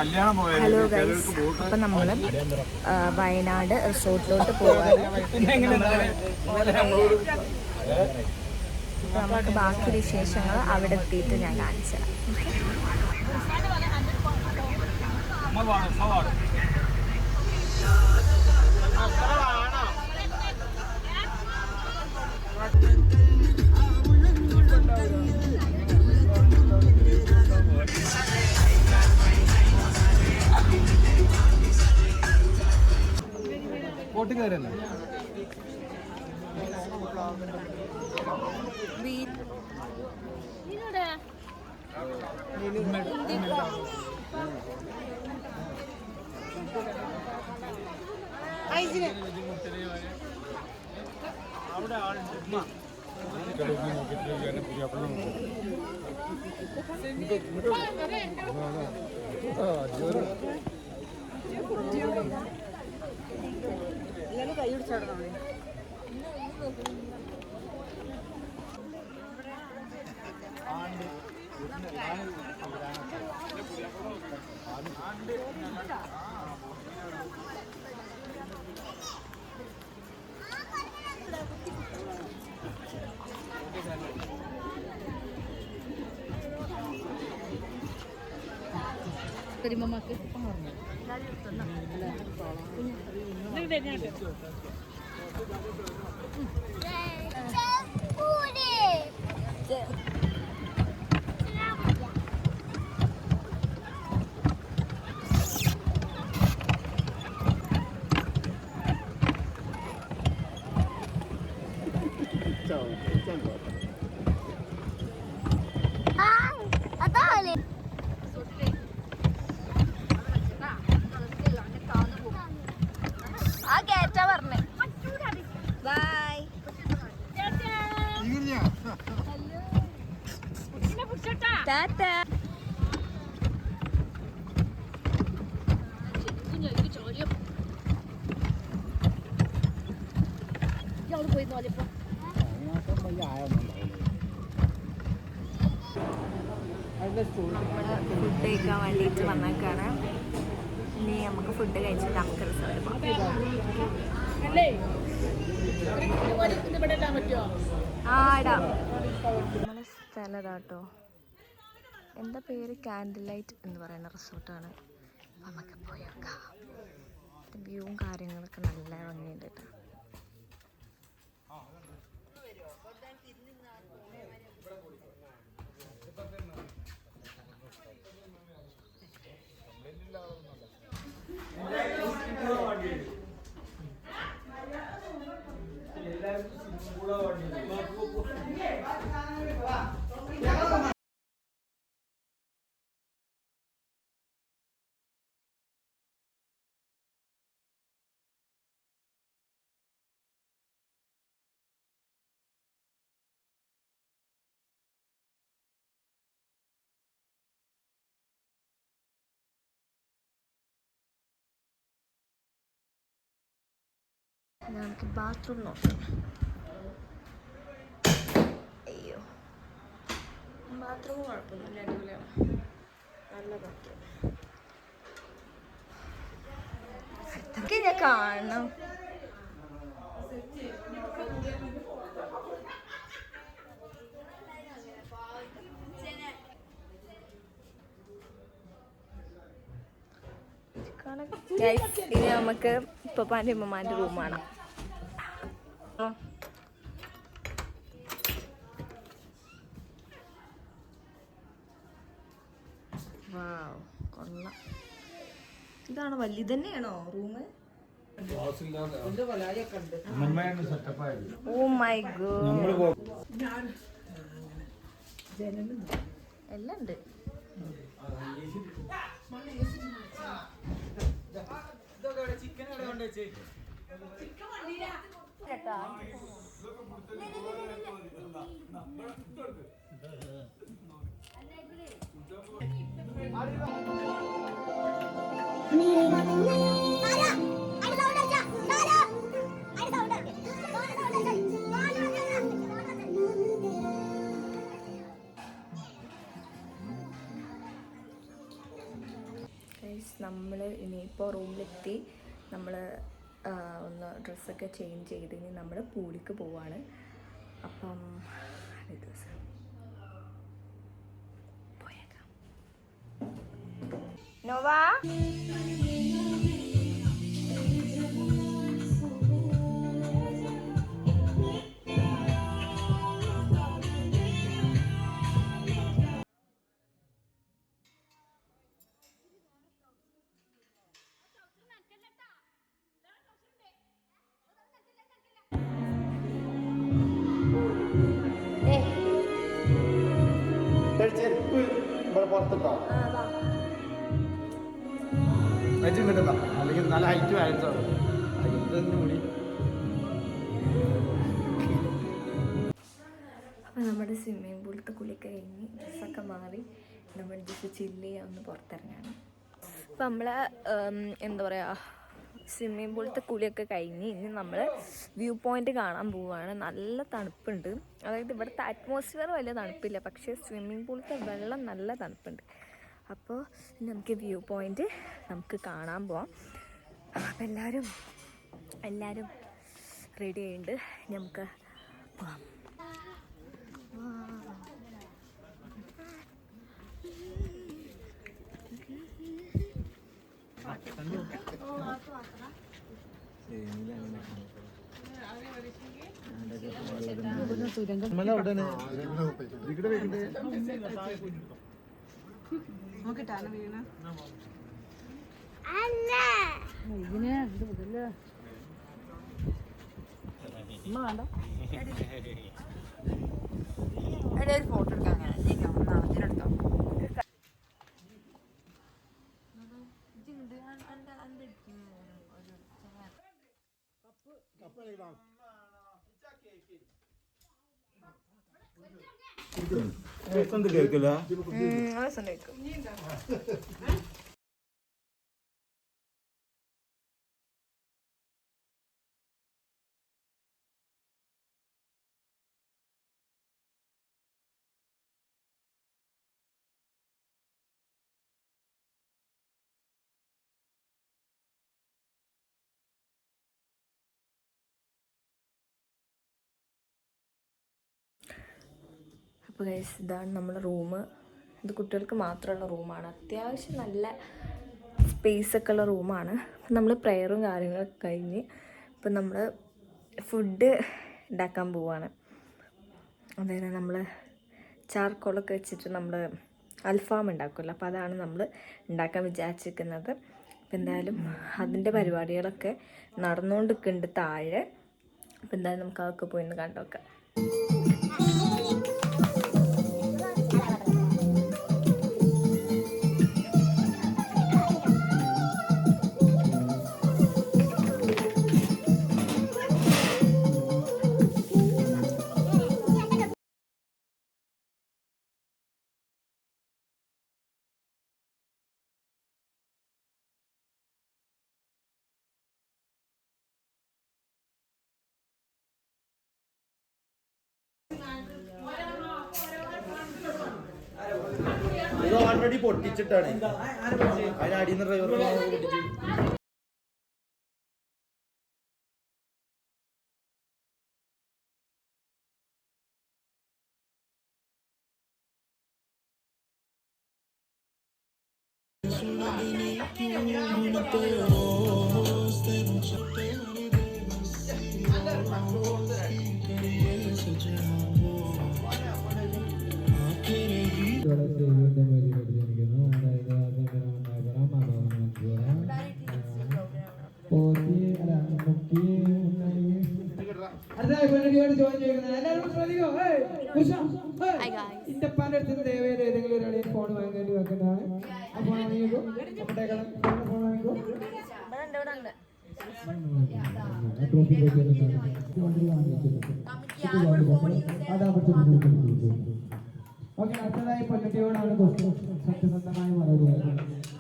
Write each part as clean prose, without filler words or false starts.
Hello guys, അപ്പം നമ്മൾ വയനാട് റിസോർട്ടിലോട്ട് പോവാണ്. അപ്പോൾ നമുക്ക് ബാക്കി വിശേഷങ്ങൾ അവിടെ എത്തിയിട്ട് ഞാൻ കാണിച്ചു തരാം. കൂട്ടുകാരല്ലേ അവിടെ ആളുണ്ട്. കൈ പിടിച്ചാടണം. കരിമമ്മക്ക് ഫുഡ് കഴിക്കാൻ വേണ്ടിയിട്ട് വന്നേക്കാണ്. ഇനി നമുക്ക് ഫുഡ് കഴിച്ചിട്ട് നമുക്ക് റിസോർട്ട് പോകാം. നമ്മളെ സ്ഥലം ഇതാട്ടോ. എന്താ പേര്? കാൻഡിൽ ലൈറ്റ് എന്ന് പറയുന്ന റിസോർട്ടാണ്. നമുക്ക് പോയി നോക്കാം. വ്യൂവും കാര്യങ്ങളൊക്കെ നല്ല ഭംഗിയുണ്ട് കേട്ടോ. നമുക്ക് ബാത്റൂം നോക്കാം. അയ്യോ, ബാത്റൂം കുഴപ്പമൊന്നുമില്ല, അടിപൊളിയാണ്. നല്ല ബാത്റൂം. അതൊക്കെ ഞാൻ കാണണം. ഇനി നമുക്ക് പപ്പാൻ്റെ ഉമ്മമാൻ്റെ റൂമാണ്. കൊള്ളാം. ഇതാണ് വലിയ തന്നെയാണോ റൂം? ഓ മൈ ഗോഡ്, എല്ലാം ഉണ്ട്. ഗൈസ്, നമ്മൾ ഇനിയിപ്പോൾ റൂമിലെത്തി. നമ്മൾ ഒന്ന് ഡ്രസ്സൊക്കെ ചേഞ്ച് ചെയ്ത് ഇനി നമ്മൾ പൂളിക്ക് പോവാണ്. അപ്പം ദിവസം പോയേക്കാം. നോവാ ചെരുപ്പ് ഇവിടെ പുറത്തിട്ടോ കിട്ടുന്ന അല്ലെങ്കിൽ നല്ല ഹൈറ്റ് വായിച്ചോ കൂടി. അപ്പോൾ നമ്മുടെ സ്വിമ്മിങ് പൂളത്തെ കുളിയൊക്കെ കഴിഞ്ഞ് ഡ്രസ്സൊക്കെ മാറി നമ്മൾ ജസ്റ്റ് ചില്ല് ചെയ്യാൻ ഒന്ന് പുറത്തിറങ്ങാണ്. അപ്പോൾ നമ്മൾ എന്താ പറയുക, സ്വിമ്മിങ് പൂളത്തെ കുളിയൊക്കെ കഴിഞ്ഞ് ഇനി നമ്മൾ വ്യൂ പോയിൻ്റ് കാണാൻ പോവുകയാണ്. നല്ല തണുപ്പുണ്ട്. അതായത് ഇവിടുത്തെ അറ്റ്മോസ്ഫിയർ വലിയ തണുപ്പില്ല, പക്ഷേ സ്വിമ്മിങ് പൂളത്തെ വെള്ളം നല്ല തണുപ്പുണ്ട്. അപ്പോൾ നമുക്ക് വ്യൂ പോയിൻ്റ് നമുക്ക് കാണാൻ പോവാം. അപ്പോൾ എല്ലാവരും റെഡി ആയിട്ടുണ്ട്. നമുക്ക് പോവാം. ഒരു ഫോട്ടോ എടുക്കാൻ എടുത്തോ. കേൾക്കില്ല. അപ്പോൾ ഗൈസ്, ഇതാണ് നമ്മുടെ റൂം. ഇത് കുട്ടികൾക്ക് മാത്രമുള്ള റൂമാണ്. അത്യാവശ്യം നല്ല സ്പേസൊക്കെ ഉള്ള റൂമാണ്. അപ്പം നമ്മൾ പ്രെയറും കാര്യങ്ങളൊക്കെ കഴിഞ്ഞ് ഇപ്പം നമ്മൾ ഫുഡ് ഉണ്ടാക്കാൻ പോവാണ്. അതായത് നമ്മൾ ചാർക്കോളൊക്കെ വെച്ചിട്ട് നമ്മൾ അൽഫാം ഉണ്ടാക്കുമല്ലോ, അപ്പോൾ അതാണ് നമ്മൾ ഉണ്ടാക്കാൻ വിചാരിച്ചിരിക്കുന്നത്. അപ്പം എന്തായാലും അതിൻ്റെ പരിപാടികളൊക്കെ നടന്നുകൊണ്ടിരിക്കുന്നുണ്ട് താഴെ. അപ്പം എന്തായാലും നമുക്ക് അതൊക്കെ പോയി ഒന്ന് കണ്ടോക്കാം. ഇത് ഓൾറെഡി പൊട്ടിച്ചിട്ടാണ്. അതിനടിയിൽ നിന്ന് ഡ്രൈവർ പൊട്ടിച്ചു. ഇന്റപ്പാന്റെ അടുത്ത് ദയവേത് ഏതെങ്കിലും ഒരാളെ ഫോൺ വാങ്ങേണ്ടി വെക്കുന്നതാണ്. ആ ഫോൺ വാങ്ങിക്കോ. ഫോൺ വാങ്ങിക്കോ. ഓക്കെ, അടുത്തതായി പൊന്നട്ടിയോടാണ് സത്യസന്ധമായ മറുപടി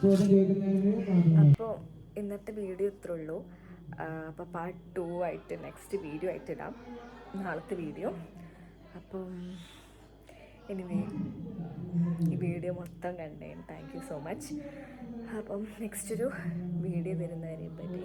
ചോദ്യം ചോദിക്കുന്നതിന്. അപ്പോൾ ഇന്നത്തെ വീഡിയോ ഇത്രേ ഉള്ളൂ. അപ്പോൾ പാർട്ട് 2 ആയിട്ട് നെക്സ്റ്റ് വീഡിയോ ആയിട്ട് ഇടാം, നാളത്തെ വീഡിയോ. അപ്പം എനിവേ ഈ വീഡിയോ മൊത്തം കണ്ടേന് താങ്ക് യു സോ മച്ച്. അപ്പം നെക്സ്റ്റ് ഒരു വീഡിയോ വരുന്നവരെ പറ്റി